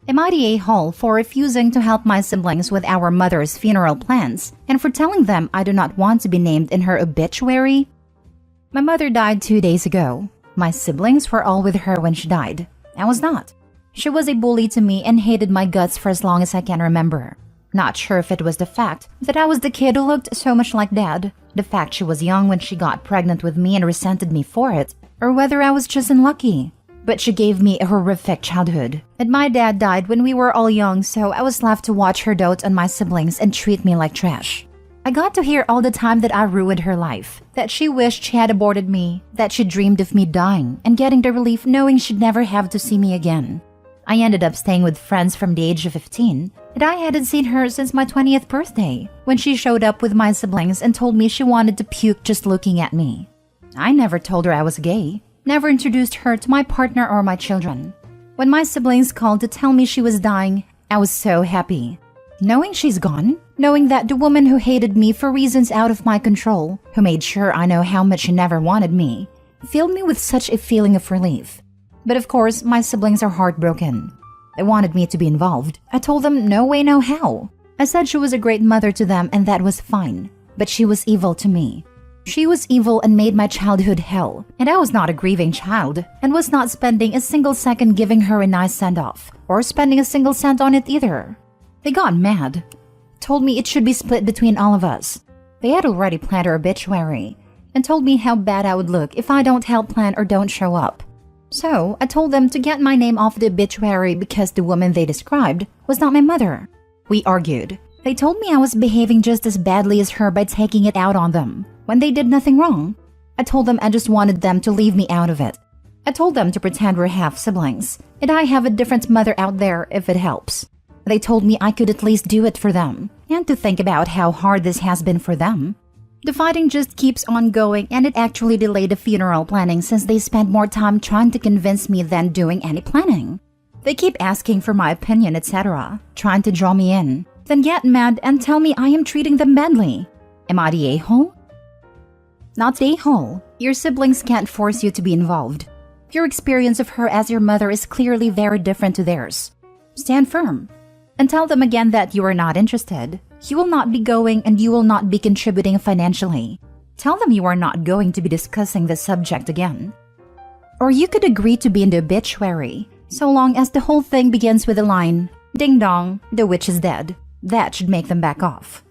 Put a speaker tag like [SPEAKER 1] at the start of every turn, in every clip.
[SPEAKER 1] Am I the a-hole for refusing to help my siblings with our mother's funeral plans and for telling them I do not want to be named in her obituary? My mother died 2 days ago. My siblings were all with her when she died. I was not. She was a bully to me and hated my guts for as long as I can remember. Not sure if it was the fact that I was the kid who looked so much like Dad, the fact she was young when she got pregnant with me and resented me for it, or whether I was just unlucky. But she gave me a horrific childhood. And my dad died when we were all young, so I was left to watch her dote on my siblings and treat me like trash. I got to hear all the time that I ruined her life, that she wished she had aborted me, that she dreamed of me dying and getting the relief knowing she'd never have to see me again. I ended up staying with friends from the age of 15, and I hadn't seen her since my 20th birthday, when she showed up with my siblings and told me she wanted to puke just looking at me. I never told her I was gay, never introduced her to my partner or my children. When my siblings called to tell me she was dying, I was so happy. Knowing she's gone, knowing that the woman who hated me for reasons out of my control, who made sure I know how much she never wanted me, filled me with such a feeling of relief. But of course, my siblings are heartbroken. They wanted me to be involved. I told them no way, no how. I said she was a great mother to them and that was fine. But she was evil to me. She was evil and made my childhood hell. And I was not a grieving child and was not spending a single second giving her a nice send-off or spending a single cent on it either. They got mad. Told me it should be split between all of us. They had already planned her obituary and told me how bad I would look if I don't help plan or don't show up. So, I told them to get my name off the obituary because the woman they described was not my mother. We argued. They told me I was behaving just as badly as her by taking it out on them, when they did nothing wrong. I told them I just wanted them to leave me out of it. I told them to pretend we're half-siblings, and I have a different mother out there if it helps. They told me I could at least do it for them, and to think about how hard this has been for them. The fighting just keeps on going and it actually delayed the funeral planning since they spent more time trying to convince me than doing any planning. They keep asking for my opinion, etc., trying to draw me in, then get mad and tell me I am treating them badly. Am I the a-hole? Not the a-hole. Your siblings can't force you to be involved. Your experience of her as your mother is clearly very different to theirs. Stand firm. And tell them again that you are not interested. You will not be going and you will not be contributing financially. Tell them you are not going to be discussing this subject again. Or you could agree to be in the obituary, so long as the whole thing begins with the line, "Ding dong, the witch is dead." That should make them back off.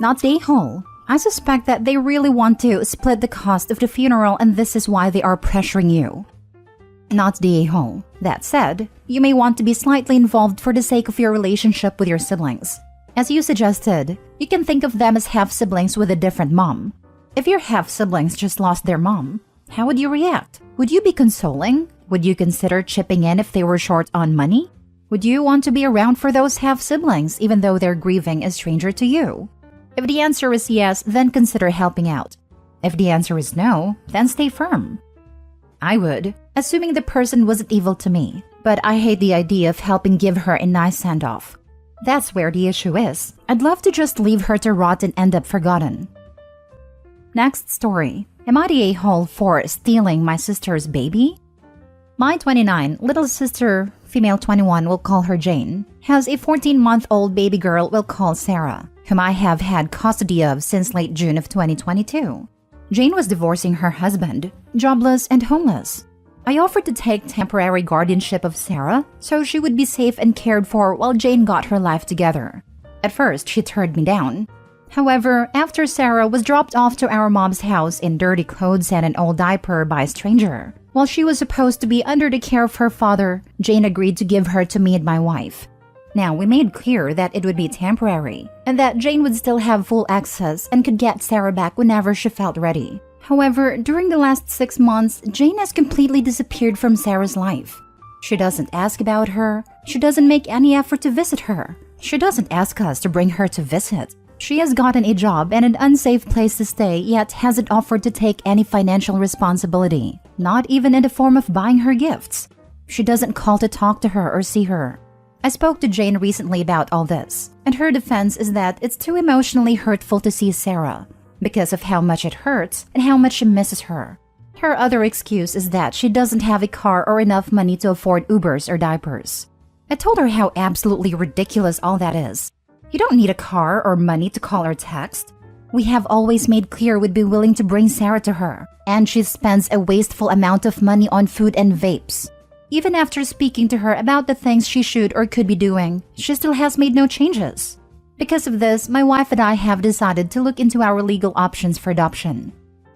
[SPEAKER 1] Not the a-hole. I suspect that they really want to split the cost of the funeral and this is why they are pressuring you. Not the a-hole. That said, you may want to be slightly involved for the sake of your relationship with your siblings. As you suggested, you can think of them as half-siblings with a different mom. If your half-siblings just lost their mom, how would you react? Would you be consoling? Would you consider chipping in if they were short on money? Would you want to be around for those half-siblings even though they're grieving a stranger to you? If the answer is yes, then consider helping out. If the answer is no, then stay firm. I would, assuming the person wasn't evil to me, but I hate the idea of helping give her a nice send-off. That's where the issue is. I'd love to just leave her to rot and end up forgotten. Next story. Am I the a-hole for stealing my sister's baby? My 29 little sister, female 21, we'll call her Jane, has a 14-month-old baby girl we'll call Sarah, whom I have had custody of since late June of 2022. Jane was divorcing her husband, jobless and homeless. I offered to take temporary guardianship of Sarah so she would be safe and cared for while Jane got her life together. At first, she turned me down. However, after Sarah was dropped off to our mom's house in dirty clothes and an old diaper by a stranger, while she was supposed to be under the care of her father, Jane agreed to give her to me and my wife. Now, we made clear that it would be temporary, and that Jane would still have full access and could get Sarah back whenever she felt ready. However, during the last 6 months, Jane has completely disappeared from Sarah's life. She doesn't ask about her. She doesn't make any effort to visit her. She doesn't ask us to bring her to visit. She has gotten a job and an unsafe place to stay, yet hasn't offered to take any financial responsibility, not even in the form of buying her gifts. She doesn't call to talk to her or see her. I spoke to Jane recently about all this, and her defense is that it's too emotionally hurtful to see Sarah, because of how much it hurts and how much she misses her. Her other excuse is that she doesn't have a car or enough money to afford Ubers or diapers. I told her how absolutely ridiculous all that is. You don't need a car or money to call or text. We have always made clear we'd be willing to bring Sarah to her, and she spends a wasteful amount of money on food and vapes. Even after speaking to her about the things she should or could be doing, she still has made no changes. Because of this, my wife and I have decided to look into our legal options for adoption.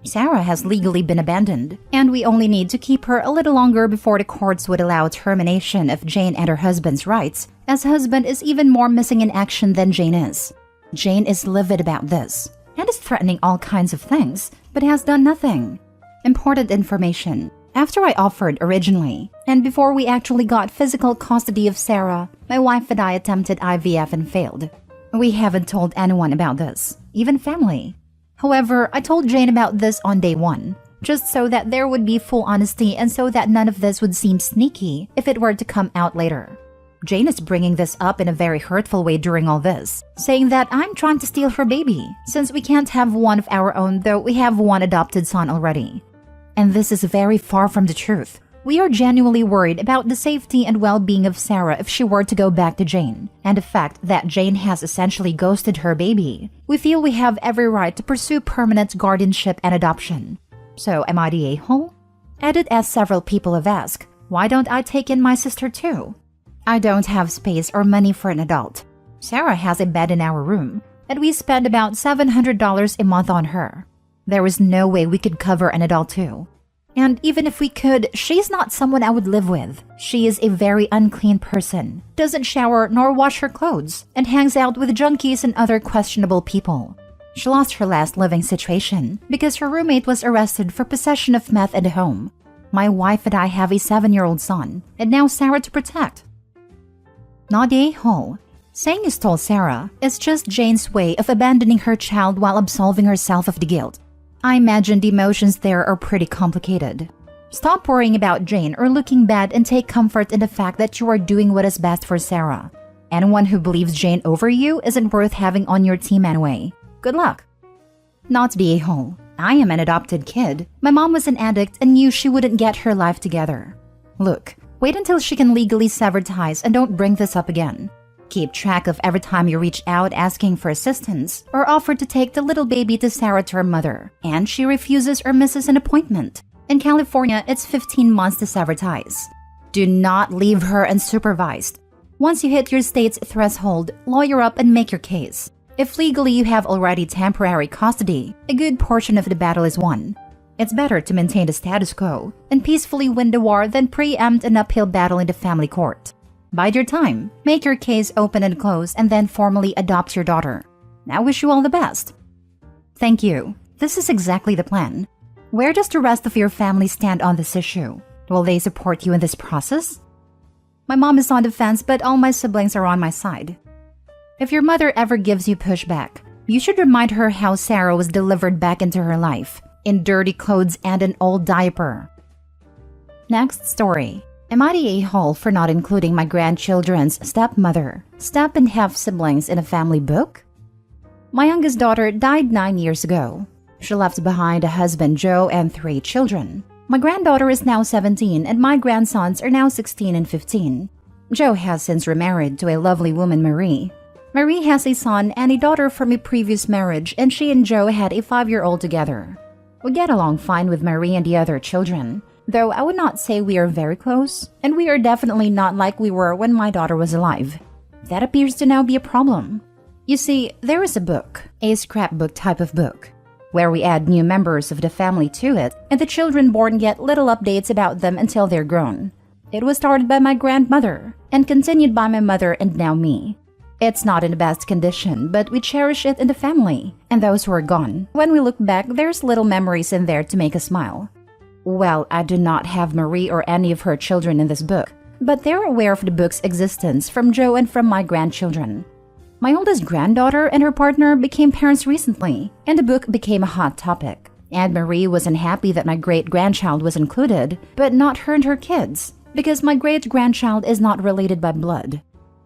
[SPEAKER 1] Sarah has legally been abandoned, and we only need to keep her a little longer before the courts would allow termination of Jane and her husband's rights, as husband is even more missing in action than Jane is. Jane is livid about this, and is threatening all kinds of things, but has done nothing. Important information. After I offered originally, and before we actually got physical custody of Sarah, my wife and I attempted IVF and failed. We haven't told anyone about this, even family. However, I told Jane about this on day one, just so that there would be full honesty and so that none of this would seem sneaky if it were to come out later. Jane is bringing this up in a very hurtful way during all this, saying that I'm trying to steal her baby, since we can't have one of our own though we have one adopted son already. And this is very far from the truth. We are genuinely worried about the safety and well-being of Sarah if she were to go back to Jane, and the fact that Jane has essentially ghosted her baby. We feel we have every right to pursue permanent guardianship and adoption. So am I the a-hole? Edit, as several people have asked, why don't I take in my sister too? I don't have space or money for an adult. Sarah has a bed in our room, and we spend about $700 a month on her. There is no way we could cover an adult too. And even if we could, she's not someone I would live with. She is a very unclean person, doesn't shower nor wash her clothes, and hangs out with junkies and other questionable people. She lost her last living situation because her roommate was arrested for possession of meth at home. My wife and I have a 7-year-old son, and now Sarah to protect. Not the a-hole. Saying you stole Sarah is just Jane's way of abandoning her child while absolving herself of the guilt. I imagine the emotions there are pretty complicated. Stop worrying about Jane or looking bad and take comfort in the fact that you are doing what is best for Sarah. Anyone who believes Jane over you isn't worth having on your team anyway. Good luck. Not the a-hole. I am an adopted kid. My mom was an addict and knew she wouldn't get her life together. Look, wait until she can legally sever ties and don't bring this up again. Keep track of every time you reach out asking for assistance or offer to take the little baby to Sarah to her mother, and she refuses or misses an appointment. In California, it's 15 months to sever ties. Do not leave her unsupervised. Once you hit your state's threshold, lawyer up and make your case. If legally you have already temporary custody, a good portion of the battle is won. It's better to maintain the status quo and peacefully win the war than preempt an uphill battle in the family court. Bide your time, make your case open and close, and then formally adopt your daughter. I wish you all the best. Thank you. This is exactly the plan. Where does the rest of your family stand on this issue? Will they support you in this process? My mom is on the fence, but all my siblings are on my side. If your mother ever gives you pushback, you should remind her how Sarah was delivered back into her life, in dirty clothes and an old diaper. Next story. Am I the a-hole for not including my grandchildren's stepmother, step and half siblings in a family book? My youngest daughter died 9 years ago. She left behind a husband, Joe, and 3 children. My granddaughter is now 17 and my grandsons are now 16 and 15. Joe has since remarried to a lovely woman, Marie. Marie has a son and a daughter from a previous marriage, and she and Joe had a 5-year-old together. We get along fine with Marie and the other children, though I would not say we are very close, and we are definitely not like we were when my daughter was alive. That appears to now be a problem. You see, there is a book, a scrapbook type of book, where we add new members of the family to it, and the children born get little updates about them until they're grown. It was started by my grandmother, and continued by my mother and now me. It's not in the best condition, but we cherish it in the family, and those who are gone. When we look back, there's little memories in there to make us smile. Well, I do not have Marie or any of her children in this book, but they're aware of the book's existence from Joe and from my grandchildren. My oldest granddaughter and her partner became parents recently, and the book became a hot topic. And Marie was unhappy that my great-grandchild was included, but not her and her kids, because my great-grandchild is not related by blood.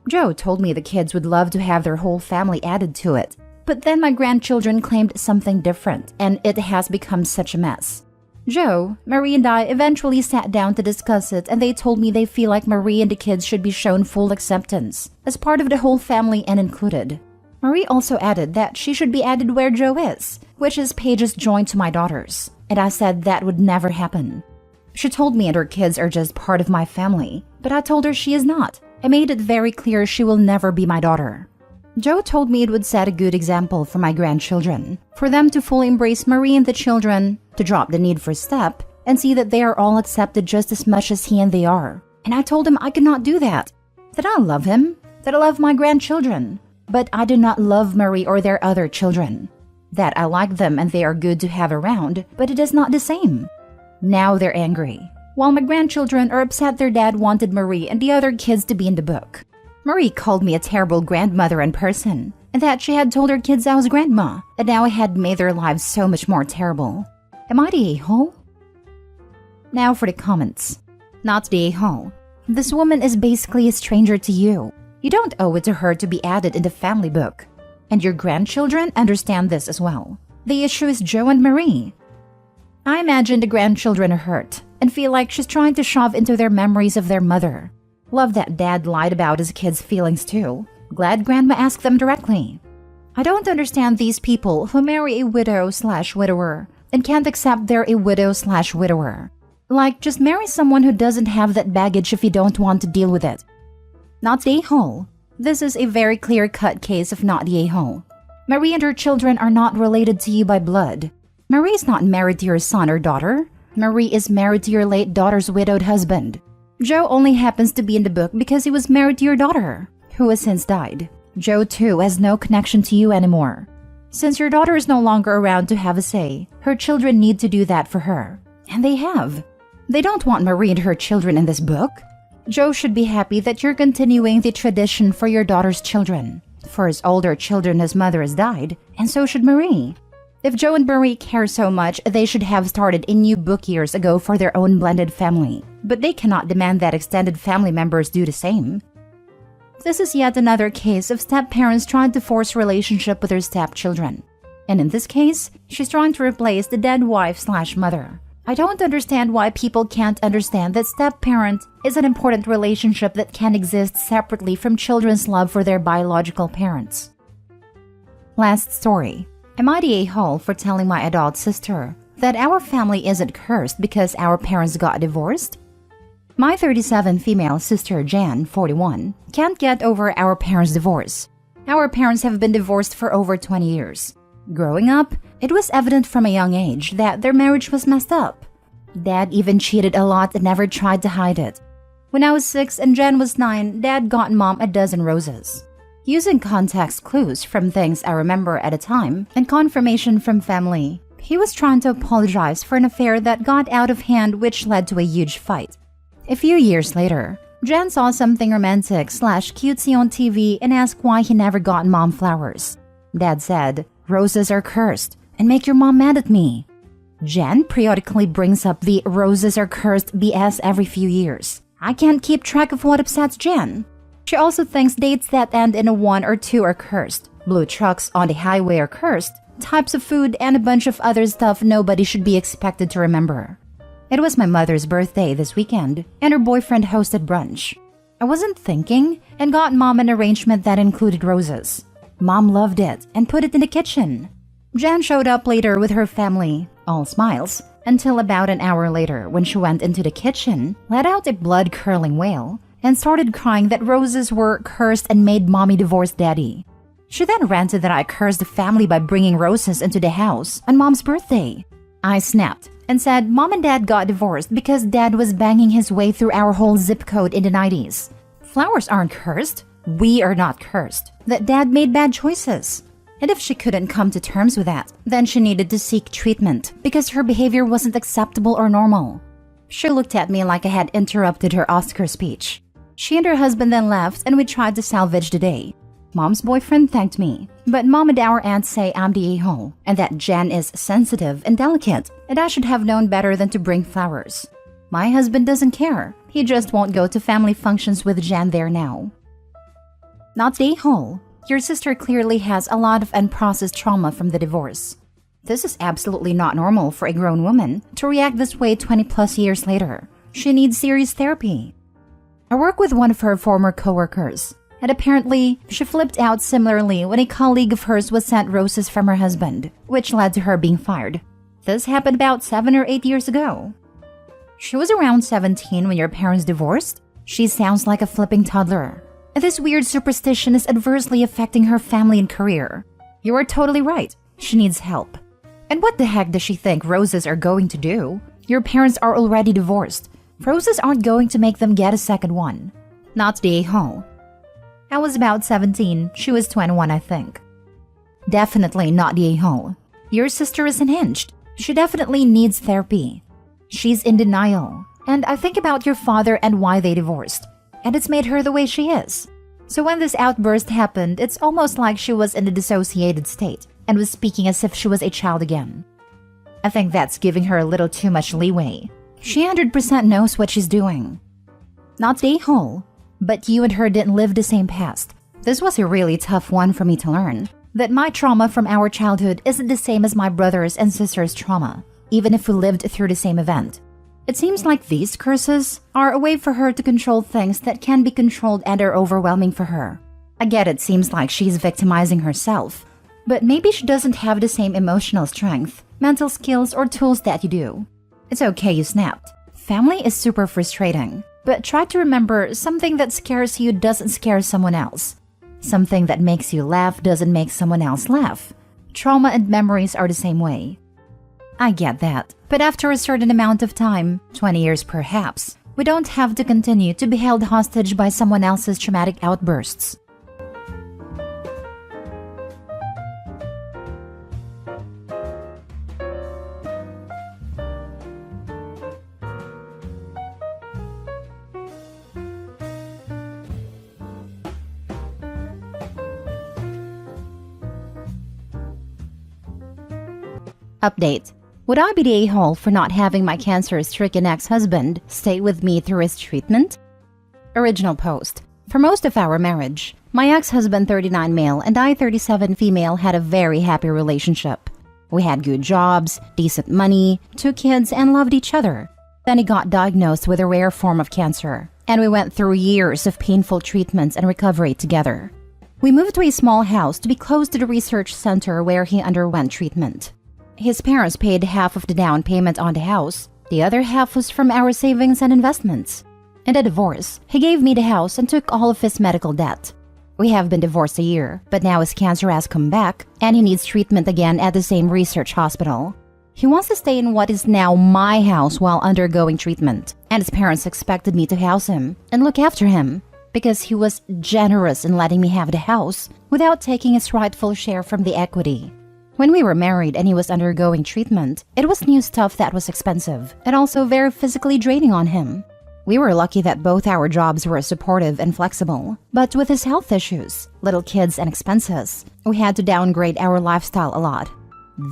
[SPEAKER 1] Joe told me the kids would love to have their whole family added to it, but then my grandchildren claimed something different, and it has become such a mess. Joe, Marie and I eventually sat down to discuss it, and they told me they feel like Marie and the kids should be shown full acceptance as part of the whole family and included. Marie also added that she should be added where Joe is, which is pages joined to my daughters, and I said that would never happen. She told me and her kids are just part of my family, but I told her she is not. I made it very clear she will never be my daughter. Joe told me it would set a good example for my grandchildren, for them to fully embrace Marie and the children, to drop the need for step, and see that they are all accepted just as much as he and they are. And I told him I could not do that. That I love him, that I love my grandchildren, but I do not love Marie or their other children. That I like them and they are good to have around, but it is not the same. Now they're angry, while my grandchildren are upset their dad wanted Marie and the other kids to be in the book. Marie called me a terrible grandmother in person, and that she had told her kids I was grandma, and now I had made their lives so much more terrible. Am I the a-hole? Now for the comments. Not the a-hole. This woman is basically a stranger to you. You don't owe it to her to be added in the family book. And your grandchildren understand this as well. The issue is Joe and Marie. I imagine the grandchildren are hurt and feel like she's trying to shove into their memories of their mother. Love that dad lied about his kids' feelings too. Glad grandma asked them directly. I don't understand these people who marry a widow/widower and can't accept they're a widow/widower. Like, just marry someone who doesn't have that baggage if you don't want to deal with it. Not the a-hole. This is a very clear-cut case of not the a-hole. Marie and her children are not related to you by blood. Marie is not married to your son or daughter. Marie is married to your late daughter's widowed husband. Joe only happens to be in the book because he was married to your daughter, who has since died. Joe, too, has no connection to you anymore. Since your daughter is no longer around to have a say, her children need to do that for her. And they have. They don't want Marie and her children in this book. Joe should be happy that you're continuing the tradition for your daughter's children. For his older children, his mother has died, and so should Marie. If Joe and Marie care so much, they should have started a new book years ago for their own blended family. But they cannot demand that extended family members do the same. This is yet another case of step-parents trying to force relationship with their stepchildren. And in this case, she's trying to replace the dead wife/mother. I don't understand why people can't understand that step-parent is an important relationship that can exist separately from children's love for their biological parents. Last story. Am I the a-hole for telling my adult sister that our family isn't cursed because our parents got divorced? My 37 female sister Jan, 41, can't get over our parents' divorce. Our parents have been divorced for over 20 years. Growing up, it was evident from a young age that their marriage was messed up. Dad even cheated a lot and never tried to hide it. When I was 6 and Jan was 9, Dad got Mom a dozen roses. Using context clues from things I remember at a time and confirmation from family, he was trying to apologize for an affair that got out of hand, which led to a huge fight. A few years later, Jan saw something romantic/cutesy on TV and asked why he never got Mom flowers. Dad said, "Roses are cursed and make your mom mad at me." Jan periodically brings up the "roses are cursed" BS every few years. I can't keep track of what upsets Jan. She also thinks dates that end in a 1 or 2 are cursed, blue trucks on the highway are cursed, types of food, and a bunch of other stuff nobody should be expected to remember. It was my mother's birthday this weekend, and her boyfriend hosted brunch. I wasn't thinking and got Mom an arrangement that included roses. Mom loved it and put it in the kitchen. Jan showed up later with her family, all smiles, until about an hour later when she went into the kitchen, let out a blood-curdling wail, and started crying that roses were cursed and made Mommy divorce Daddy. She then ranted that I cursed the family by bringing roses into the house on Mom's birthday. I snapped and said Mom and Dad got divorced because Dad was banging his way through our whole zip code in the 90s. Flowers aren't cursed. We are not cursed. That Dad made bad choices. And if she couldn't come to terms with that, then she needed to seek treatment because her behavior wasn't acceptable or normal. She looked at me like I had interrupted her Oscar speech. She and her husband then left and we tried to salvage the day. Mom's boyfriend thanked me, but Mom and our aunt say I'm the a-hole and that Jan is sensitive and delicate and I should have known better than to bring flowers. My husband doesn't care. He just won't go to family functions with Jan there now. Not the a-hole. Your sister clearly has a lot of unprocessed trauma from the divorce. This is absolutely not normal for a grown woman to react this way 20 plus years later. She needs serious therapy. I work with one of her former coworkers, and apparently she flipped out similarly when a colleague of hers was sent roses from her husband, which led to her being fired. This happened about 7 or 8 years ago. She was around 17 when your parents divorced? She sounds like a flipping toddler. This weird superstition is adversely affecting her family and career. You are totally right. She needs help. And what the heck does she think roses are going to do? Your parents are already divorced. Roses aren't going to make them get a second one. Not the a-hole. I was about 17. She was 21, I think. Definitely not the a-hole. Your sister is unhinged. She definitely needs therapy. She's in denial. And I think about your father and why they divorced. And it's made her the way she is. So when this outburst happened, it's almost like she was in a dissociated state and was speaking as if she was a child again. I think that's giving her a little too much leeway. She 100% knows what she's doing. Not the a-hole, but you and her didn't live the same past. This was a really tough one for me to learn, that my trauma from our childhood isn't the same as my brother's and sister's trauma, even if we lived through the same event. It seems like these curses are a way for her to control things that can be controlled and are overwhelming for her. I get it seems like she's victimizing herself, but maybe she doesn't have the same emotional strength, mental skills, or tools that you do. It's okay you snapped. Family is super frustrating, but try to remember something that scares you doesn't scare someone else. Something that makes you laugh doesn't make someone else laugh. Trauma and memories are the same way. I get that, but after a certain amount of time, 20 years perhaps, we don't have to continue to be held hostage by someone else's traumatic outbursts. Update. Would I be the a-hole for not having my cancer-stricken ex-husband stay with me through his treatment? Original post. For most of our marriage, my ex-husband 39 male and I 37 female had a very happy relationship. We had good jobs, decent money, 2 kids, and loved each other. Then he got diagnosed with a rare form of cancer, and we went through years of painful treatments and recovery together. We moved to a small house to be close to the research center where he underwent treatment. His parents paid half of the down payment on the house. The other half was from our savings and investments. In the divorce, he gave me the house and took all of his medical debt. We have been divorced a year, but now his cancer has come back, and he needs treatment again at the same research hospital. He wants to stay in what is now my house while undergoing treatment, and his parents expected me to house him and look after him, because he was generous in letting me have the house without taking his rightful share from the equity. When we were married and he was undergoing treatment, it was new stuff that was expensive and also very physically draining on him. We were lucky that both our jobs were supportive and flexible, but with his health issues, little kids, and expenses, we had to downgrade our lifestyle a lot.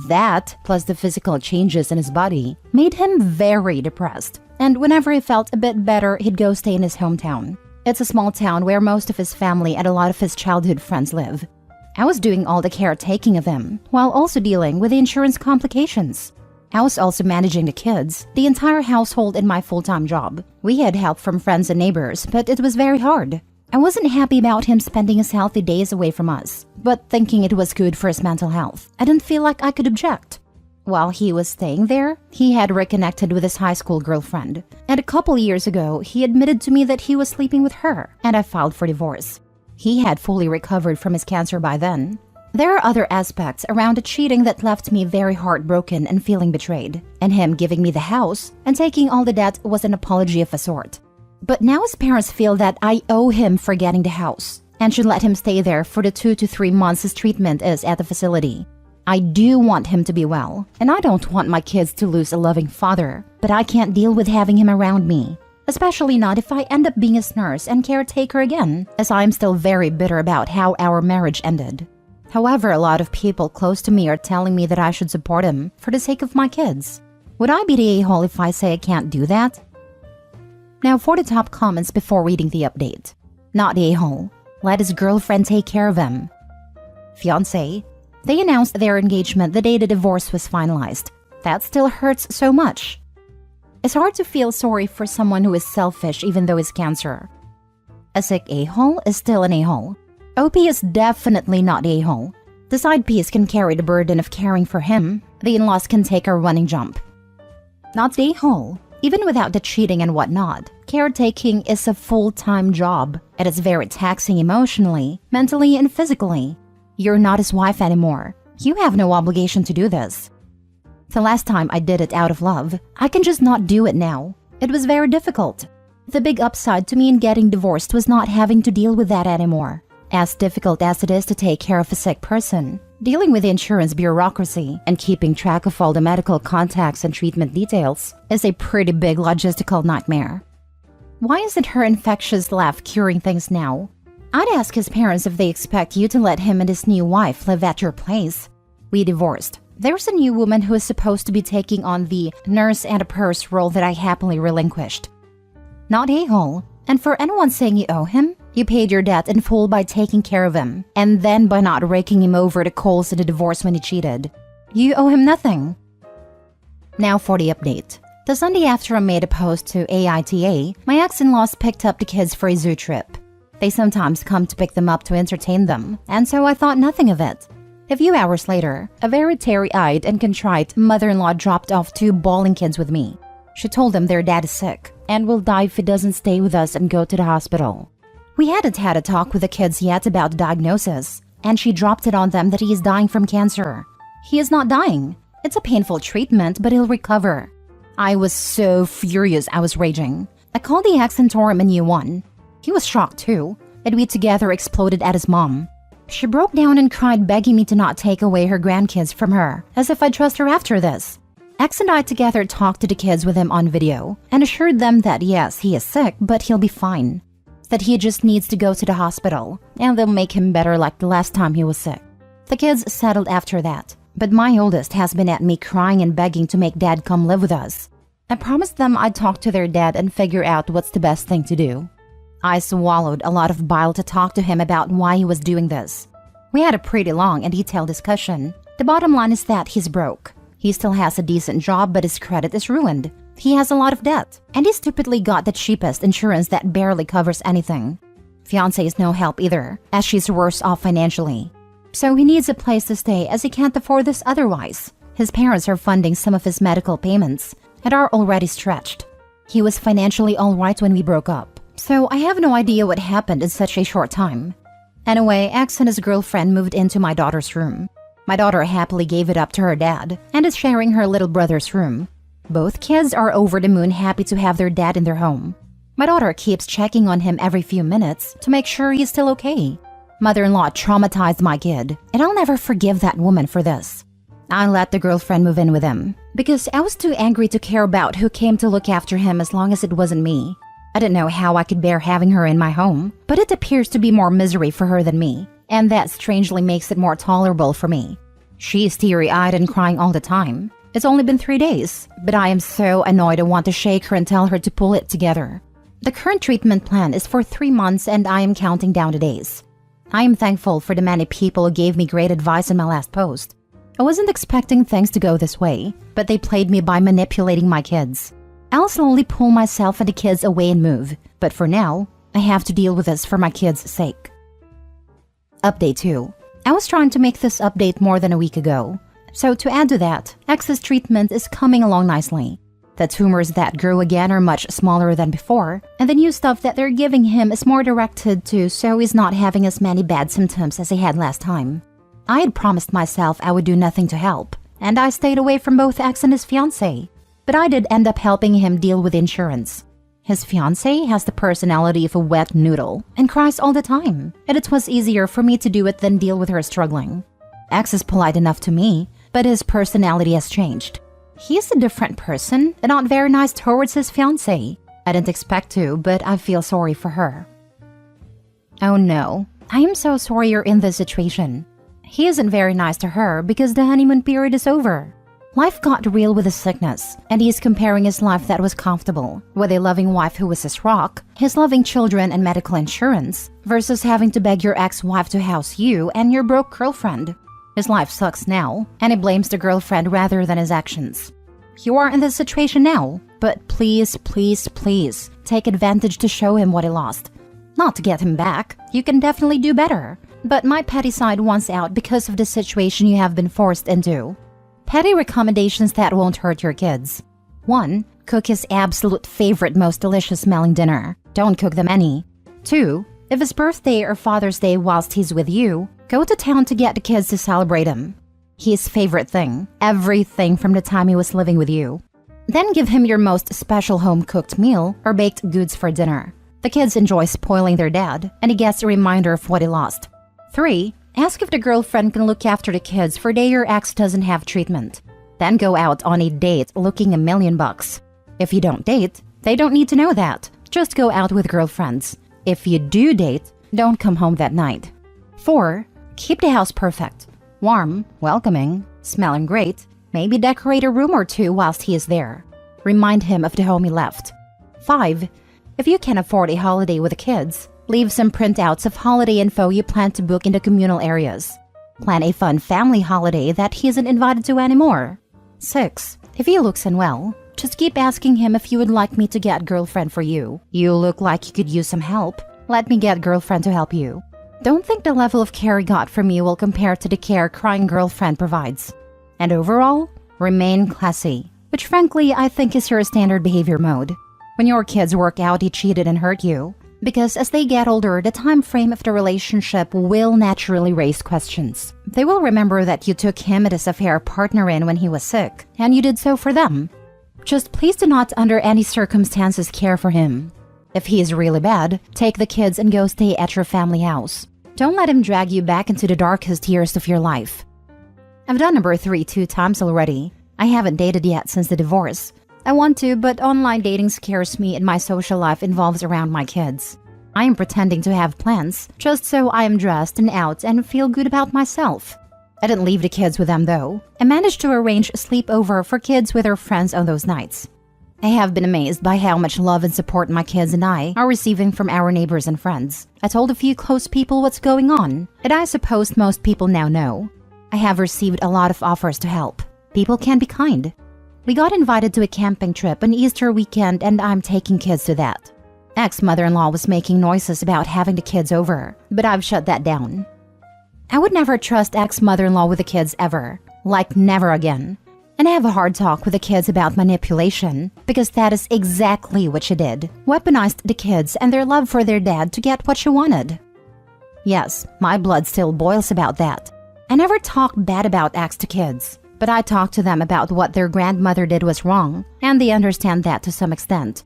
[SPEAKER 1] That, plus the physical changes in his body, made him very depressed, and whenever he felt a bit better, he'd go stay in his hometown. It's a small town where most of his family and a lot of his childhood friends live. I was doing all the caretaking of him, while also dealing with the insurance complications. I was also managing the kids, the entire household, in my full-time job. We had help from friends and neighbors, but it was very hard. I wasn't happy about him spending his healthy days away from us, but thinking it was good for his mental health, I didn't feel like I could object. While he was staying there, he had reconnected with his high school girlfriend, and a couple years ago, he admitted to me that he was sleeping with her, and I filed for divorce. He had fully recovered from his cancer by then. There are other aspects around the cheating that left me very heartbroken and feeling betrayed, and him giving me the house and taking all the debt was an apology of a sort. But now his parents feel that I owe him for getting the house and should let him stay there for the 2 to 3 months his treatment is at the facility. I do want him to be well, and I don't want my kids to lose a loving father, but I can't deal with having him around me. Especially not if I end up being his nurse and caretaker again, as I am still very bitter about how our marriage ended. However, a lot of people close to me are telling me that I should support him for the sake of my kids. Would I be the a-hole if I say I can't do that? Now for the top comments before reading the update. Not the a-hole. Let his girlfriend take care of him. Fiancé. They announced their engagement the day the divorce was finalized. That still hurts so much. It's hard to feel sorry for someone who is selfish even though it's cancer. A sick a-hole is still an a-hole. OP is definitely not a-hole. The side piece can carry the burden of caring for him. The in-laws can take a running jump. Not the a-hole. Even without the cheating and whatnot, caretaking is a full-time job. It is very taxing emotionally, mentally, and physically. You're not his wife anymore. You have no obligation to do this. The last time I did it out of love, I can just not do it now. It was very difficult. The big upside to me in getting divorced was not having to deal with that anymore. As difficult as it is to take care of a sick person, dealing with the insurance bureaucracy and keeping track of all the medical contacts and treatment details is a pretty big logistical nightmare. Why isn't her infectious laugh curing things now? I'd ask his parents if they expect you to let him and his new wife live at your place. We divorced. There's a new woman who is supposed to be taking on the nurse and a purse role that I happily relinquished. Not a-hole. And for anyone saying you owe him, you paid your debt in full by taking care of him, and then by not raking him over the coals in the divorce when he cheated. You owe him nothing. Now for the update. The Sunday after I made a post to AITA, my ex-in-laws picked up the kids for a zoo trip. They sometimes come to pick them up to entertain them, and so I thought nothing of it. A few hours later, a very teary-eyed and contrite mother-in-law dropped off 2 bawling kids with me. She told them their dad is sick and will die if he doesn't stay with us and go to the hospital. We hadn't had a talk with the kids yet about the diagnosis, and she dropped it on them that he is dying from cancer. He is not dying. It's a painful treatment, but he'll recover. I was so furious I was raging. I called the ex and tore him a new one. He was shocked too, and we together exploded at his mom. She broke down and cried, begging me to not take away her grandkids from her, as if I'd trust her after this. X and I together talked to the kids with him on video and assured them that yes, he is sick, but he'll be fine. That he just needs to go to the hospital, and they'll make him better like the last time he was sick. The kids settled after that, but my oldest has been at me crying and begging to make dad come live with us. I promised them I'd talk to their dad and figure out what's the best thing to do. I swallowed a lot of bile to talk to him about why he was doing this. We had a pretty long and detailed discussion. The bottom line is that he's broke. He still has a decent job, but his credit is ruined. He has a lot of debt, and he stupidly got the cheapest insurance that barely covers anything. Fiancé is no help either, as she's worse off financially. So he needs a place to stay as he can't afford this otherwise. His parents are funding some of his medical payments and are already stretched. He was financially all right when we broke up, so I have no idea what happened in such a short time. Anyway, X and his girlfriend moved into my daughter's room. My daughter happily gave it up to her dad and is sharing her little brother's room. Both kids are over the moon happy to have their dad in their home. My daughter keeps checking on him every few minutes to make sure he's still okay. Mother-in-law traumatized my kid, and I'll never forgive that woman for this. I let the girlfriend move in with him because I was too angry to care about who came to look after him as long as it wasn't me. I didn't know how I could bear having her in my home, but it appears to be more misery for her than me, and that strangely makes it more tolerable for me. She's teary-eyed and crying all the time. It's only been 3 days, but I am so annoyed I want to shake her and tell her to pull it together. The current treatment plan is for 3 months and I am counting down the days. I am thankful for the many people who gave me great advice in my last post. I wasn't expecting things to go this way, but they played me by manipulating my kids. I'll slowly pull myself and the kids away and move, but for now, I have to deal with this for my kids' sake. Update 2. I was trying to make this update more than a week ago. So to add to that, X's treatment is coming along nicely. The tumors that grew again are much smaller than before, and the new stuff that they're giving him is more directed to so he's not having as many bad symptoms as he had last time. I had promised myself I would do nothing to help, and I stayed away from both X and his fiancée. But I did end up helping him deal with insurance. His fiancée has the personality of a wet noodle and cries all the time, and it was easier for me to do it than deal with her struggling. X is polite enough to me, but his personality has changed. He's a different person and not very nice towards his fiancée. I didn't expect to, but I feel sorry for her. Oh no, I am so sorry you're in this situation. He isn't very nice to her because the honeymoon period is over. Life got real with his sickness, and he's comparing his life that was comfortable, with a loving wife who was his rock, his loving children and medical insurance, versus having to beg your ex-wife to house you and your broke girlfriend. His life sucks now, and he blames the girlfriend rather than his actions. You are in this situation now, but please, please, please take advantage to show him what he lost. Not to get him back, you can definitely do better. But my petty side wants out because of the situation you have been forced into. Petty recommendations that won't hurt your kids. 1. Cook his absolute favorite, most delicious smelling dinner. Don't cook them any. 2. If it's birthday or Father's Day whilst he's with you, go to town to get the kids to celebrate him. His favorite thing, everything from the time he was living with you. Then give him your most special home-cooked meal or baked goods for dinner. The kids enjoy spoiling their dad, and he gets a reminder of what he lost. 3. Ask if the girlfriend can look after the kids for day your ex doesn't have treatment. Then go out on a date looking $1,000,000. If you don't date, they don't need to know that. Just go out with girlfriends. If you do date, don't come home that night. 4. Keep the house perfect. Warm, welcoming, smelling great. Maybe decorate a room or two whilst he is there. Remind him of the home he left. 5. If you can afford a holiday with the kids, leave some printouts of holiday info you plan to book in the communal areas. Plan a fun family holiday that he isn't invited to anymore. 6. If he looks unwell, just keep asking him if you would like me to get girlfriend for you. You look like you could use some help. Let me get girlfriend to help you. Don't think the level of care he got from you will compare to the care crying girlfriend provides. And overall, remain classy, which frankly I think is your standard behavior mode. When your kids work out he cheated and hurt you, because as they get older, the time frame of the relationship will naturally raise questions. They will remember that you took him and his affair partner in when he was sick, and you did so for them. Just please do not under any circumstances care for him. If he is really bad, take the kids and go stay at your family house. Don't let him drag you back into the darkest years of your life. I've done number 3 2 times already. I haven't dated yet since the divorce. I want to, but online dating scares me and my social life involves around my kids. I am pretending to have plans, just so I am dressed and out and feel good about myself. I didn't leave the kids with them though. I managed to arrange a sleepover for kids with their friends on those nights. I have been amazed by how much love and support my kids and I are receiving from our neighbors and friends. I told a few close people what's going on, and I suppose most people now know. I have received a lot of offers to help. People can be kind. We got invited to a camping trip on Easter weekend and I'm taking kids to that. Ex-mother-in-law was making noises about having the kids over, but I've shut that down. I would never trust ex-mother-in-law with the kids ever. Like never again. And I have a hard talk with the kids about manipulation, because that is exactly what she did. Weaponized the kids and their love for their dad to get what she wanted. Yes, my blood still boils about that. I never talk bad about ex to kids, but I talk to them about what their grandmother did was wrong, and they understand that to some extent.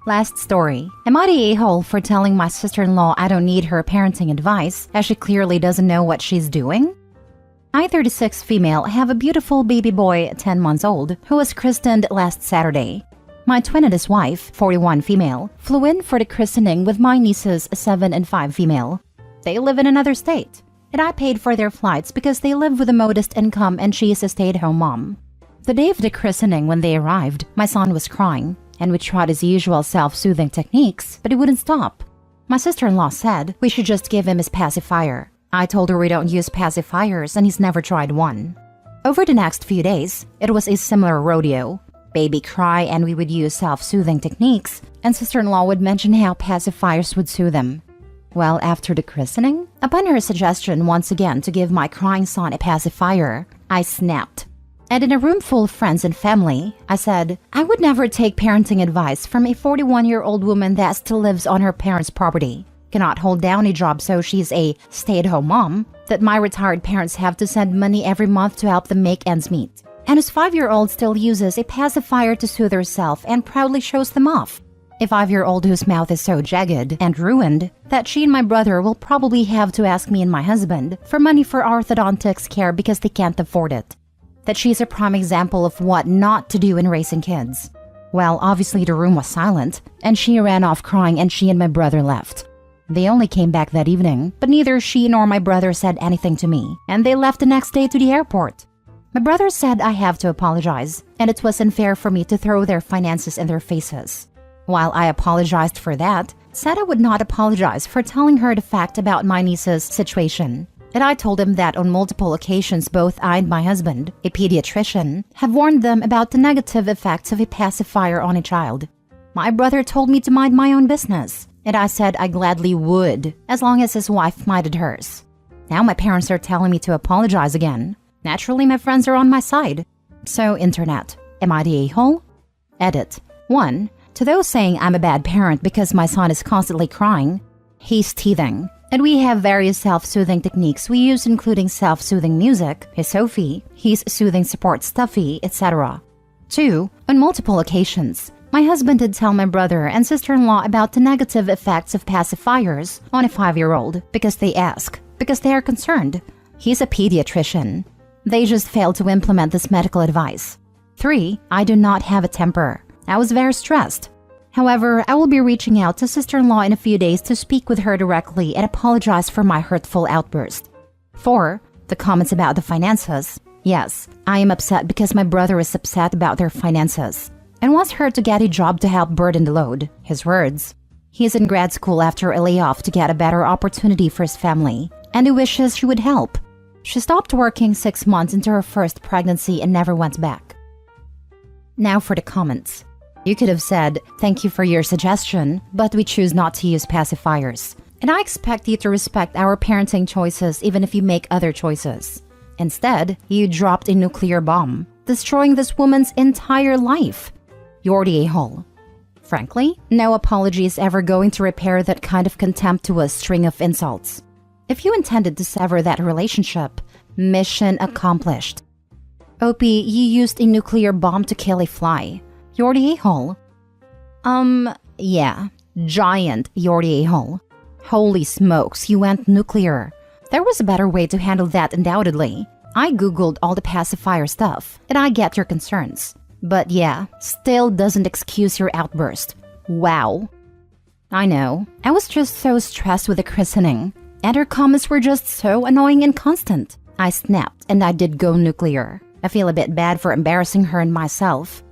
[SPEAKER 1] Last story. Am I the a-hole for telling my sister-in-law I don't need her parenting advice, as she clearly doesn't know what she's doing? I, 36 female, have a beautiful baby boy, 10 months old, who was christened last Saturday. My twin and his wife, 41 female, flew in for the christening with my nieces, 7 and 5 female. They live in another state, and I paid for their flights because they live with a modest income and she is a stay-at-home mom. The day of the christening when they arrived, my son was crying, and we tried his usual self-soothing techniques, but he wouldn't stop. My sister-in-law said we should just give him his pacifier. I told her we don't use pacifiers and he's never tried one. Over the next few days, it was a similar rodeo. Baby cry and we would use self-soothing techniques, and sister-in-law would mention how pacifiers would soothe him. Well, after the christening, upon her suggestion once again to give my crying son a pacifier, I snapped. And in a room full of friends and family, I said, I would never take parenting advice from a 41-year-old woman that still lives on her parents' property, cannot hold down a job so she's a stay-at-home mom, that my retired parents have to send money every month to help them make ends meet, and whose 5-year-old still uses a pacifier to soothe herself and proudly shows them off. A 5-year-old whose mouth is so jagged and ruined that she and my brother will probably have to ask me and my husband for money for orthodontics care because they can't afford it. That she's a prime example of what not to do in raising kids. Well, obviously the room was silent, and she ran off crying and she and my brother left. They only came back that evening, but neither she nor my brother said anything to me, and they left the next day to the airport. My brother said I have to apologize, and it was unfair for me to throw their finances in their faces. While I apologized for that, said I would not apologize for telling her the fact about my niece's situation. And I told him that on multiple occasions both I and my husband, a pediatrician, have warned them about the negative effects of a pacifier on a child. My brother told me to mind my own business, and I said I gladly would, as long as his wife minded hers. Now my parents are telling me to apologize again. Naturally, my friends are on my side. So, Internet, am I the a-hole? Edit. 1. To those saying I'm a bad parent because my son is constantly crying, he's teething. And we have various self-soothing techniques we use, including self-soothing music, his Sophie, his soothing support stuffy, etc. 2. On multiple occasions, my husband did tell my brother and sister-in-law about the negative effects of pacifiers on a 5-year-old because they are concerned. He's a pediatrician. They just failed to implement this medical advice. 3. I do not have a temper. I was very stressed. However, I will be reaching out to sister-in-law in a few days to speak with her directly and apologize for my hurtful outburst. 4. The comments about the finances. Yes, I am upset because my brother is upset about their finances and wants her to get a job to help burden the load. His words. He is in grad school after a layoff to get a better opportunity for his family, and he wishes she would help. She stopped working 6 months into her first pregnancy and never went back. Now for the comments. You could have said, thank you for your suggestion, but we choose not to use pacifiers. And I expect you to respect our parenting choices even if you make other choices. Instead, you dropped a nuclear bomb, destroying this woman's entire life. You're the a-hole. Frankly, no apology is ever going to repair that kind of contemptuous string of insults. If you intended to sever that relationship, mission accomplished. Opie, you used a nuclear bomb to kill a fly. You're the a-hole. Yeah. Giant, you're the a-hole. Holy smokes, you went nuclear. There was a better way to handle that undoubtedly. I googled all the pacifier stuff, and I get your concerns. But yeah, still doesn't excuse your outburst. Wow. I know. I was just so stressed with the christening, and her comments were just so annoying and constant. I snapped, and I did go nuclear. I feel a bit bad for embarrassing her and myself.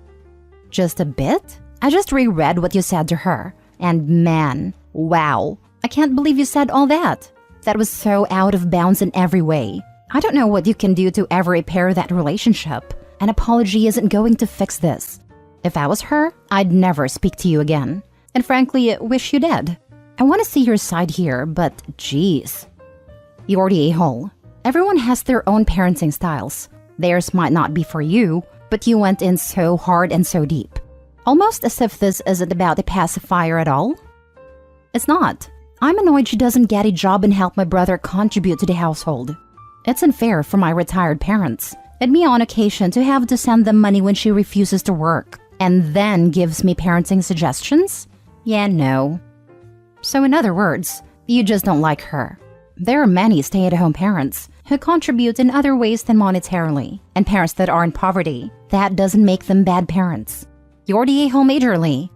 [SPEAKER 1] Just a bit? I just reread what you said to her. And man, wow. I can't believe you said all that. That was so out of bounds in every way. I don't know what you can do to ever repair that relationship. An apology isn't going to fix this. If I was her, I'd never speak to you again. And frankly, I wish you did. I want to see your side here, but geez. You're the a-hole. Everyone has their own parenting styles. Theirs might not be for you, but you went in so hard and so deep. Almost as if this isn't about a pacifier at all. It's not. I'm annoyed she doesn't get a job and help my brother contribute to the household. It's unfair for my retired parents and me on occasion to have to send them money when she refuses to work and then gives me parenting suggestions? Yeah, no. So in other words, you just don't like her. There are many stay-at-home parents who contribute in other ways than monetarily, and parents that are in poverty. That doesn't make them bad parents. You're the a-hole majorly.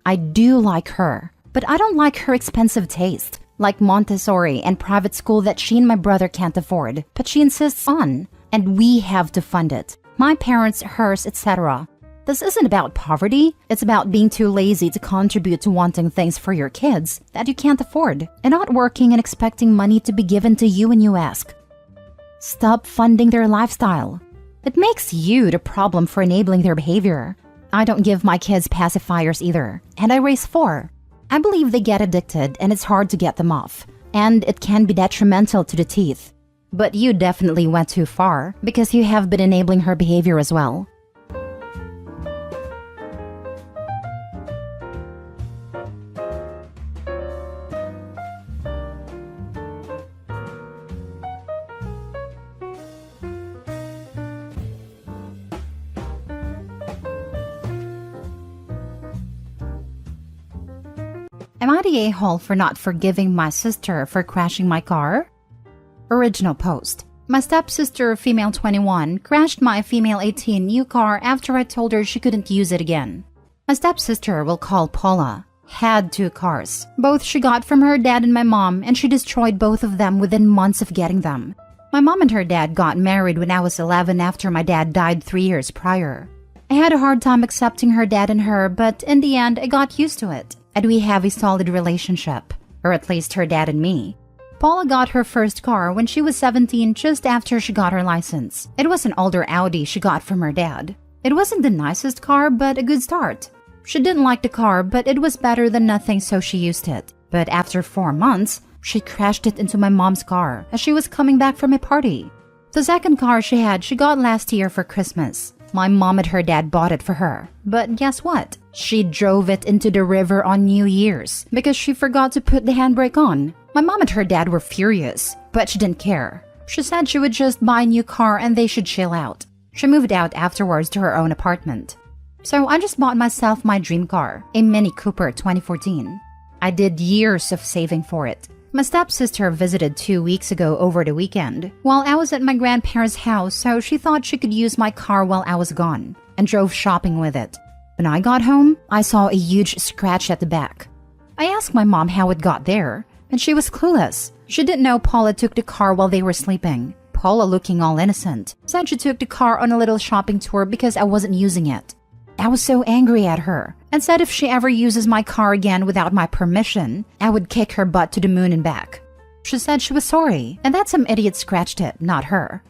[SPEAKER 1] I do like her, but I don't like her expensive taste, like Montessori and private school that she and my brother can't afford, but she insists on, and we have to fund it. My parents, hers, etc. This isn't about poverty, it's about being too lazy to contribute to wanting things for your kids that you can't afford, and not working and expecting money to be given to you when you ask. Stop funding their lifestyle. It makes you the problem for enabling their behavior. I don't give my kids pacifiers either, and I raise 4. I believe they get addicted and it's hard to get them off, and it can be detrimental to the teeth. But you definitely went too far because you have been enabling her behavior as well. Am I the a-hole for not forgiving my sister for crashing my car? Original post. My stepsister, female 21, crashed my female 18 new car after I told her she couldn't use it again. My stepsister, we'll call Paula, had 2 cars. Both she got from her dad and my mom, and she destroyed both of them within months of getting them. My mom and her dad got married when I was 11 after my dad died 3 years prior. I had a hard time accepting her dad and her, but in the end, I got used to it. And we have a solid relationship, or at least her dad and me. Paula got her first car when she was 17, just after she got her license. It was an older Audi she got from her dad. It wasn't the nicest car, but a good start. She didn't like the car, but it was better than nothing, so she used it. But after 4 months, she crashed it into my mom's car as she was coming back from a party. The second car she got last year for Christmas. My mom and her dad bought it for her. But guess what? She drove it into the river on New Year's because she forgot to put the handbrake on. My mom and her dad were furious, but she didn't care. She said she would just buy a new car and they should chill out. She moved out afterwards to her own apartment. So I just bought myself my dream car, a Mini Cooper 2014. I did years of saving for it. My stepsister visited 2 weeks ago over the weekend while I was at my grandparents' house, so she thought she could use my car while I was gone and drove shopping with it. When I got home, I saw a huge scratch at the back. I asked my mom how it got there, and she was clueless. She didn't know Paula took the car while they were sleeping. Paula, looking all innocent, said she took the car on a little shopping tour because I wasn't using it. I was so angry at her and said if she ever uses my car again without my permission, I would kick her butt to the moon and back. She said she was sorry and that some idiot scratched it, not her.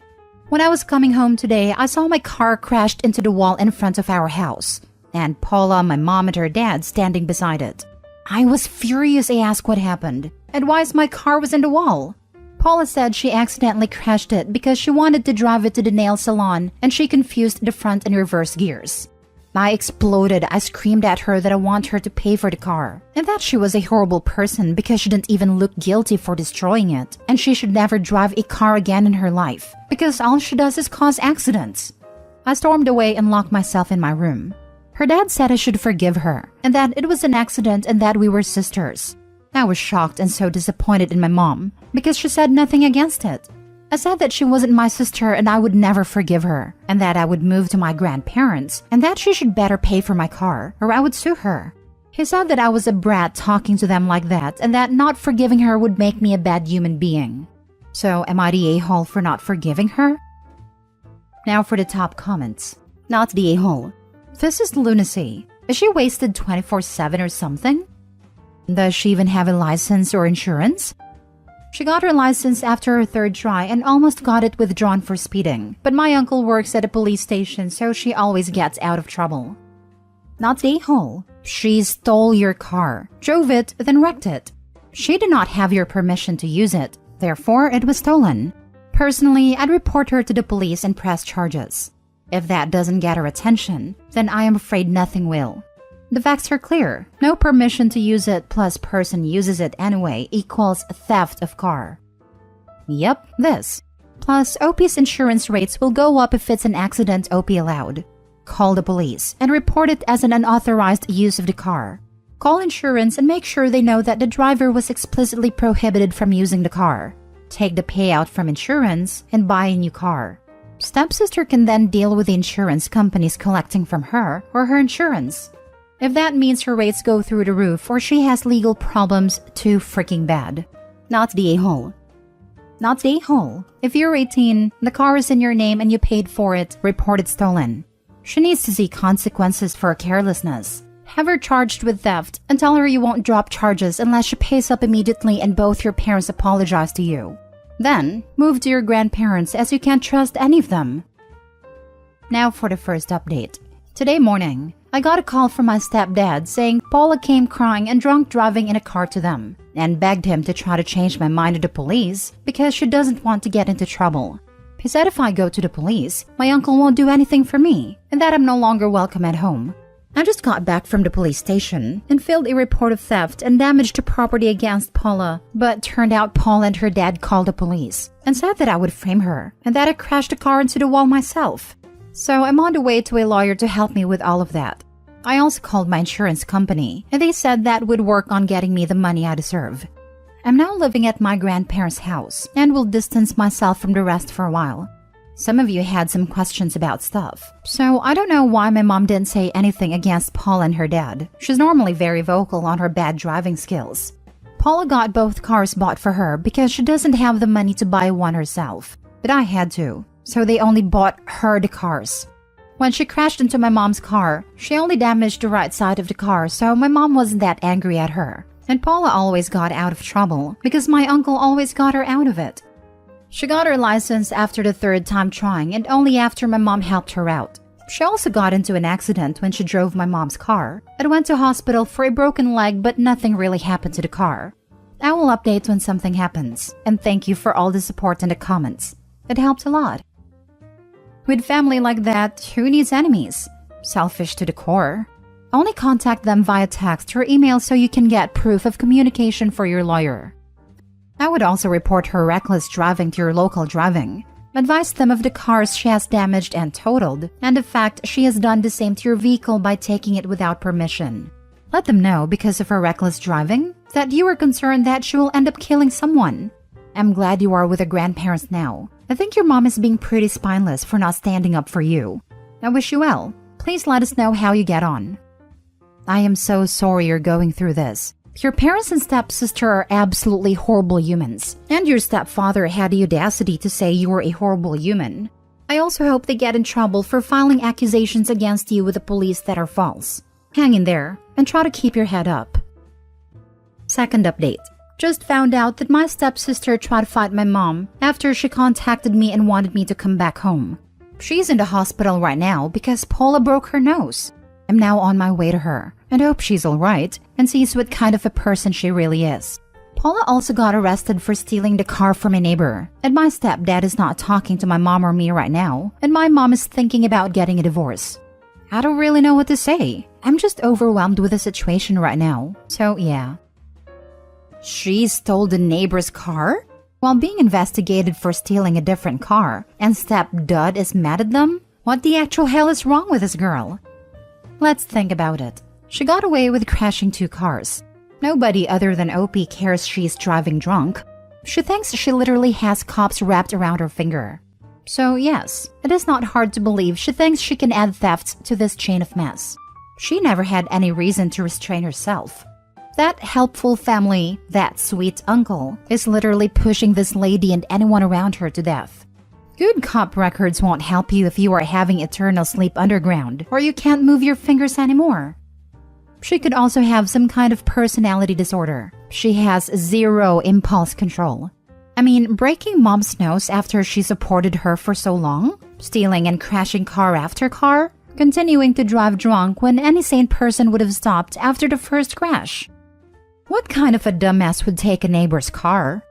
[SPEAKER 1] When I was coming home today, I saw my car crashed into the wall in front of our house, and Paula, my mom, and her dad standing beside it. I was furious. I asked what happened and why my car was in the wall. Paula said she accidentally crashed it because she wanted to drive it to the nail salon and she confused the front and reverse gears. I exploded. I screamed at her that I want her to pay for the car and that she was a horrible person because she didn't even look guilty for destroying it, and she should never drive a car again in her life because all she does is cause accidents. I stormed away and locked myself in my room. Her dad said I should forgive her and that it was an accident and that we were sisters. I was shocked and so disappointed in my mom because she said nothing against it. I said that she wasn't my sister and I would never forgive her, and that I would move to my grandparents, and that she should better pay for my car or I would sue her. He said that I was a brat talking to them like that and that not forgiving her would make me a bad human being. So am I the a-hole for not forgiving her? Now for the top comments. Not the a-hole. This is lunacy. Is she wasted 24/7 or something? Does she even have a license or insurance? She got her license after her third try and almost got it withdrawn for speeding, but my uncle works at a police station, so she always gets out of trouble. Not the a-hole. She stole your car, drove it, then wrecked it. She did not have your permission to use it, therefore it was stolen. Personally, I'd report her to the police and press charges. If that doesn't get her attention, then I am afraid nothing will. The facts are clear. No permission to use it plus person uses it anyway equals theft of car. Yep, this. Plus, OP's insurance rates will go up if it's an accident OP allowed. Call the police and report it as an unauthorized use of the car. Call insurance and make sure they know that the driver was explicitly prohibited from using the car. Take the payout from insurance and buy a new car. Stepsister can then deal with the insurance companies collecting from her or her insurance. If that means her rates go through the roof or she has legal problems, too freaking bad. Not the a-hole. Not the a-hole. If you're 18, the car is in your name and you paid for it, report it stolen. She needs to see consequences for carelessness. Have her charged with theft and tell her you won't drop charges unless she pays up immediately and both your parents apologize to you. Then, move to your grandparents as you can't trust any of them. Now for the first update. Today morning, I got a call from my stepdad saying Paula came crying and drunk driving in a car to them and begged him to try to change my mind to the police because she doesn't want to get into trouble. He said if I go to the police, my uncle won't do anything for me and that I'm no longer welcome at home. I just got back from the police station and filed a report of theft and damage to property against Paula, but turned out Paula and her dad called the police and said that I would frame her and that I crashed the car into the wall myself. So I'm on the way to a lawyer to help me with all of that. I also called my insurance company, and they said that would work on getting me the money I deserve. I'm now living at my grandparents' house and will distance myself from the rest for a while. Some of you had some questions about stuff, so I don't know why my mom didn't say anything against Paula and her dad. She's normally very vocal on her bad driving skills. Paula got both cars bought for her because she doesn't have the money to buy one herself, but I had to. So they only bought her the cars. When she crashed into my mom's car, she only damaged the right side of the car, so my mom wasn't that angry at her. And Paula always got out of trouble because my uncle always got her out of it. She got her license after the third time trying and only after my mom helped her out. She also got into an accident when she drove my mom's car and went to hospital for a broken leg, but nothing really happened to the car. I will update when something happens, and thank you for all the support in the comments. It helped a lot. With family like that, who needs enemies? Selfish to the core. Only contact them via text or email so you can get proof of communication for your lawyer. I would also report her reckless driving to your local driving. Advise them of the cars she has damaged and totaled, and the fact she has done the same to your vehicle by taking it without permission. Let them know, because of her reckless driving, that you are concerned that she will end up killing someone. I'm glad you are with her grandparents now. I think your mom is being pretty spineless for not standing up for you. I wish you well. Please let us know how you get on. I am so sorry you're going through this. Your parents and stepsister are absolutely horrible humans, and your stepfather had the audacity to say you were a horrible human. I also hope they get in trouble for filing accusations against you with the police that are false. Hang in there, and try to keep your head up. Second update. Just found out that my stepsister tried to fight my mom after she contacted me and wanted me to come back home. She's in the hospital right now because Paula broke her nose. I'm now on my way to her, and hope she's alright and sees what kind of a person she really is. Paula also got arrested for stealing the car from a neighbor, and my stepdad is not talking to my mom or me right now, and my mom is thinking about getting a divorce. I don't really know what to say. I'm just overwhelmed with the situation right now, so yeah. She stole the neighbor's car? While being investigated for stealing a different car, and stepdad is mad at them? What the actual hell is wrong with this girl? Let's think about it. She got away with crashing 2 cars. Nobody other than OP cares she's driving drunk. She thinks she literally has cops wrapped around her finger. So yes, it is not hard to believe she thinks she can add thefts to this chain of mess. She never had any reason to restrain herself. That helpful family, that sweet uncle, is literally pushing this lady and anyone around her to death. Good cop records won't help you if you are having eternal sleep underground, or you can't move your fingers anymore. She could also have some kind of personality disorder. She has 0 impulse control. I mean, breaking mom's nose after she supported her for so long? Stealing and crashing car after car? Continuing to drive drunk when any sane person would have stopped after the first crash? What kind of a dumbass would take a neighbor's car?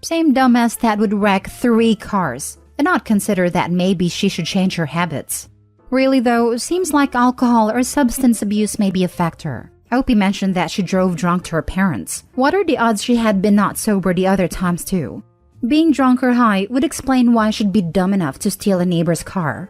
[SPEAKER 1] Same dumbass that would wreck 3 cars and not consider that maybe she should change her habits. Really though, seems like alcohol or substance abuse may be a factor. Opie mentioned that she drove drunk to her parents. What are the odds she had been not sober the other times too? Being drunk or high would explain why she'd be dumb enough to steal a neighbor's car.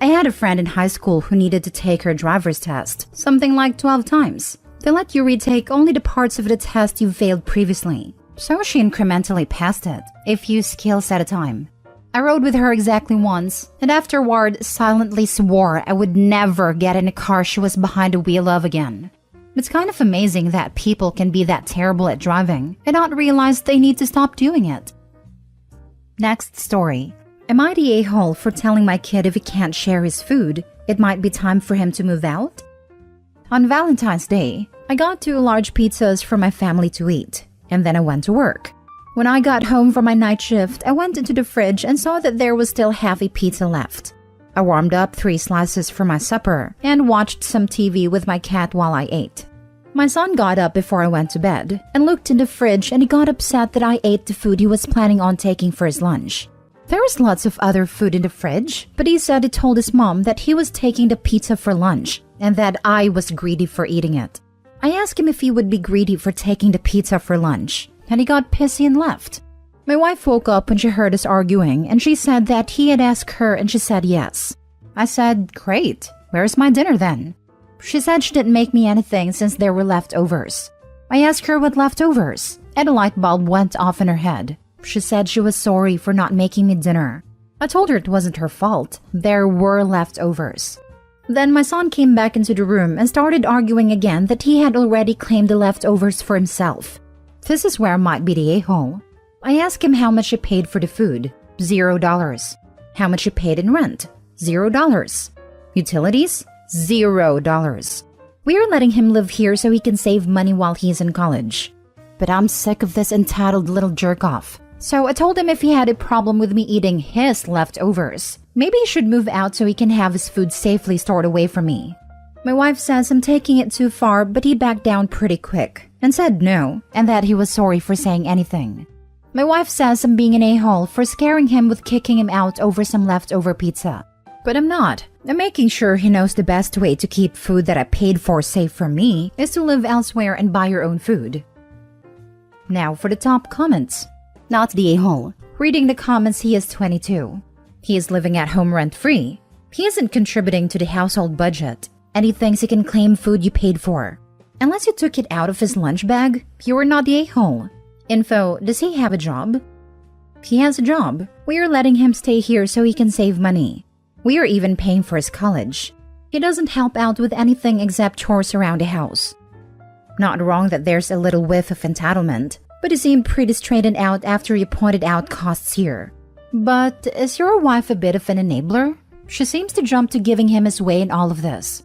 [SPEAKER 1] I had a friend in high school who needed to take her driver's test, something like 12 times. They let you retake only the parts of the test you failed previously. So she incrementally passed it, a few skills at a time. I rode with her exactly once, and afterward silently swore I would never get in a car she was behind the wheel of again. It's kind of amazing that people can be that terrible at driving and not realize they need to stop doing it. Next story. Am I the a-hole for telling my kid if he can't share his food, it might be time for him to move out? On Valentine's Day, I got 2 large pizzas for my family to eat, and then I went to work. When I got home from my night shift, I went into the fridge and saw that there was still half a pizza left. I warmed up 3 slices for my supper and watched some TV with my cat while I ate. My son got up before I went to bed and looked in the fridge, and he got upset that I ate the food he was planning on taking for his lunch. There was lots of other food in the fridge, but he said he told his mom that he was taking the pizza for lunch and that I was greedy for eating it. I asked him if he would be greedy for taking the pizza for lunch, and he got pissy and left. My wife woke up when she heard us arguing, and she said that he had asked her and she said yes. I said, great, where's my dinner then? She said she didn't make me anything since there were leftovers. I asked her what leftovers, and a light bulb went off in her head. She said she was sorry for not making me dinner. I told her it wasn't her fault. There were leftovers. Then my son came back into the room and started arguing again that he had already claimed the leftovers for himself. This is where I might be the a-hole. I asked him how much he paid for the food. $0. How much he paid in rent. $0. Utilities. $0. We are letting him live here so he can save money while he's in college. But I'm sick of this entitled little jerk-off. So I told him if he had a problem with me eating his leftovers, maybe he should move out so he can have his food safely stored away from me. My wife says I'm taking it too far, but he backed down pretty quick and said no, and that he was sorry for saying anything. My wife says I'm being an a-hole for scaring him with kicking him out over some leftover pizza. But I'm not. I'm making sure he knows the best way to keep food that I paid for safe from me is to live elsewhere and buy your own food. Now for the top comments. Not the a-hole. Reading the comments, he is 22. He is living at home rent-free. He isn't contributing to the household budget, and he thinks he can claim food you paid for. Unless you took it out of his lunch bag, you are not the a-hole. Info, does he have a job? He has a job. We are letting him stay here so he can save money. We are even paying for his college. He doesn't help out with anything except chores around the house. Not wrong that there's a little whiff of entitlement, but he seemed pretty straightened out after you pointed out costs here. But is your wife a bit of an enabler? She seems to jump to giving him his way in all of this.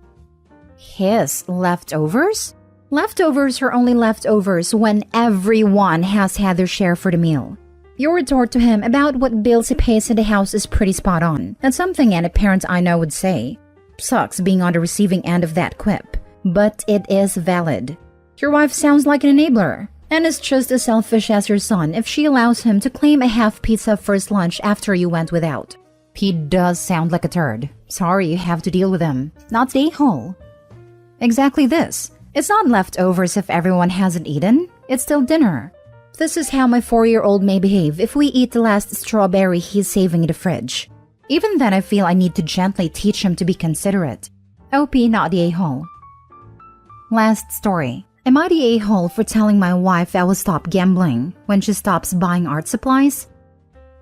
[SPEAKER 1] His leftovers? Leftovers are only leftovers when everyone has had their share for the meal. Your retort to him about what bills he pays in the house is pretty spot on, and something any parent I know would say. Sucks being on the receiving end of that quip, but it is valid. Your wife sounds like an enabler, and is just as selfish as your son if she allows him to claim a half pizza for his lunch after you went without. He does sound like a turd. Sorry you have to deal with him. Not the a-hole. Exactly this. It's not leftovers if everyone hasn't eaten. It's still dinner. This is how my 4-year-old may behave if we eat the last strawberry he's saving in the fridge. Even then I feel I need to gently teach him to be considerate. OP, not the a-hole. Last story. Am I the a-hole for telling my wife I will stop gambling when she stops buying art supplies?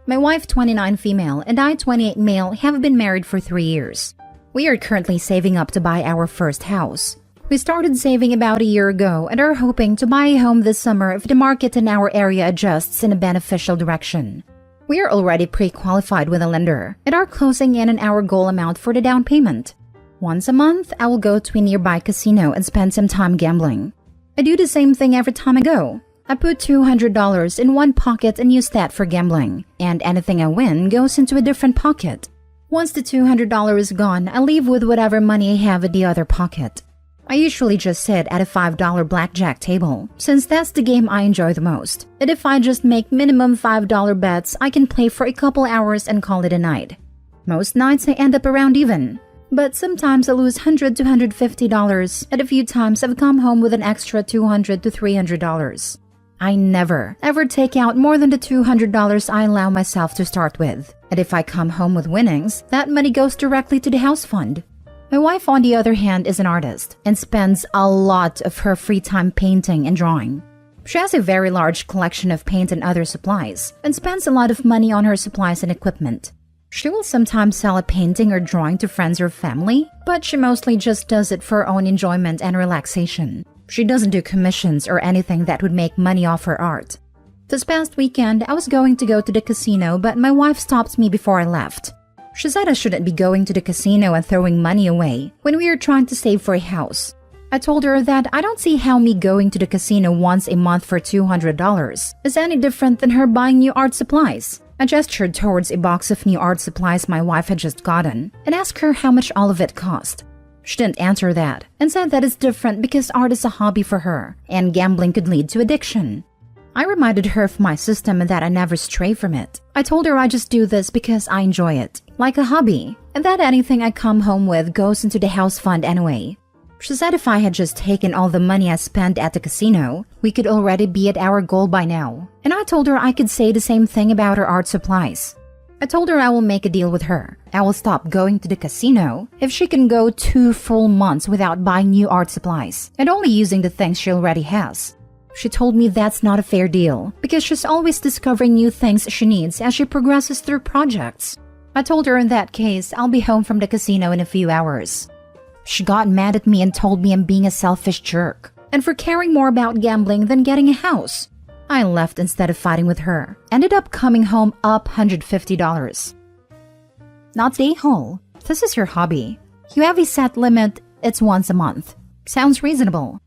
[SPEAKER 1] My wife, 29 female, and I, 28 male, have been married for 3 years. We are currently saving up to buy our first house. We started saving about a year ago and are hoping to buy a home this summer if the market in our area adjusts in a beneficial direction. We are already pre-qualified with a lender and are closing in on our goal amount for the down payment. Once a month, I will go to a nearby casino and spend some time gambling. I do the same thing every time I go. I put $200 in one pocket and use that for gambling, and anything I win goes into a different pocket. Once the $200 is gone, I leave with whatever money I have in the other pocket. I usually just sit at a $5 blackjack table, since that's the game I enjoy the most. And if I just make minimum $5 bets, I can play for a couple hours and call it a night. Most nights I end up around even. But sometimes I lose $100 to $150, and a few times I've come home with an extra $200 to $300. I never, ever take out more than the $200 I allow myself to start with. And if I come home with winnings, that money goes directly to the house fund. My wife, on the other hand, is an artist and spends a lot of her free time painting and drawing. She has a very large collection of paint and other supplies, and spends a lot of money on her supplies and equipment. She will sometimes sell a painting or drawing to friends or family, but she mostly just does it for her own enjoyment and relaxation. She doesn't do commissions or anything that would make money off her art. This past weekend, I was going to go to the casino, but my wife stopped me before I left. She said I shouldn't be going to the casino and throwing money away when we are trying to save for a house. I told her that I don't see how me going to the casino once a month for $200 is any different than her buying new art supplies. I gestured towards a box of new art supplies my wife had just gotten and asked her how much all of it cost. She didn't answer that and said that it's different because art is a hobby for her and gambling could lead to addiction. I reminded her of my system and that I never stray from it. I told her I just do this because I enjoy it, like a hobby, and that anything I come home with goes into the house fund anyway. She said if I had just taken all the money I spent at the casino, we could already be at our goal by now. And I told her I could say the same thing about her art supplies. I told her I will make a deal with her. I will stop going to the casino if she can go 2 full months without buying new art supplies and only using the things she already has. She told me that's not a fair deal because she's always discovering new things she needs as she progresses through projects. I told her in that case I'll be home from the casino in a few hours. She got mad at me and told me I'm being a selfish jerk and for caring more about gambling than getting a house. I left instead of fighting with her. Ended up coming home up $150. Not the a-hole. This is your hobby. You have a set limit, it's once a month. Sounds reasonable.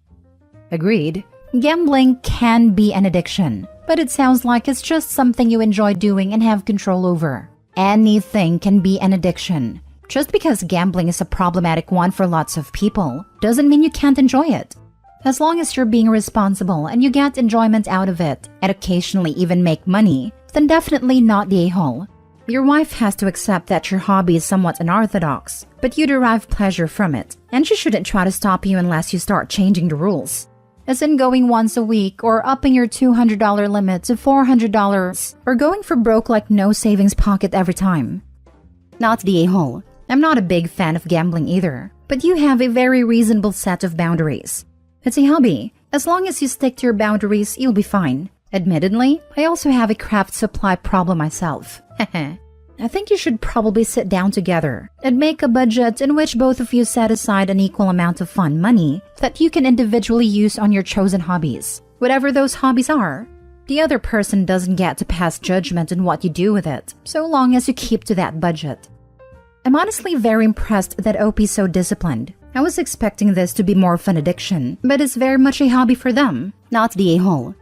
[SPEAKER 1] Agreed. Gambling can be an addiction, but it sounds like it's just something you enjoy doing and have control over. Anything can be an addiction. Just because gambling is a problematic one for lots of people doesn't mean you can't enjoy it. As long as you're being responsible and you get enjoyment out of it, and occasionally even make money, then definitely not the a-hole. Your wife has to accept that your hobby is somewhat unorthodox, but you derive pleasure from it, and she shouldn't try to stop you unless you start changing the rules. As in going once a week, or upping your $200 limit to $400, or going for broke like no savings pocket every time. Not the a-hole. I'm not a big fan of gambling either, but you have a very reasonable set of boundaries. It's a hobby. As long as you stick to your boundaries, you'll be fine. Admittedly, I also have a craft supply problem myself. I think you should probably sit down together and make a budget in which both of you set aside an equal amount of fun money that you can individually use on your chosen hobbies, whatever those hobbies are. The other person doesn't get to pass judgment on what you do with it, so long as you keep to that budget. I'm honestly very impressed that OP's so disciplined. I was expecting this to be more of an addiction, but it's very much a hobby for them, not the a-hole.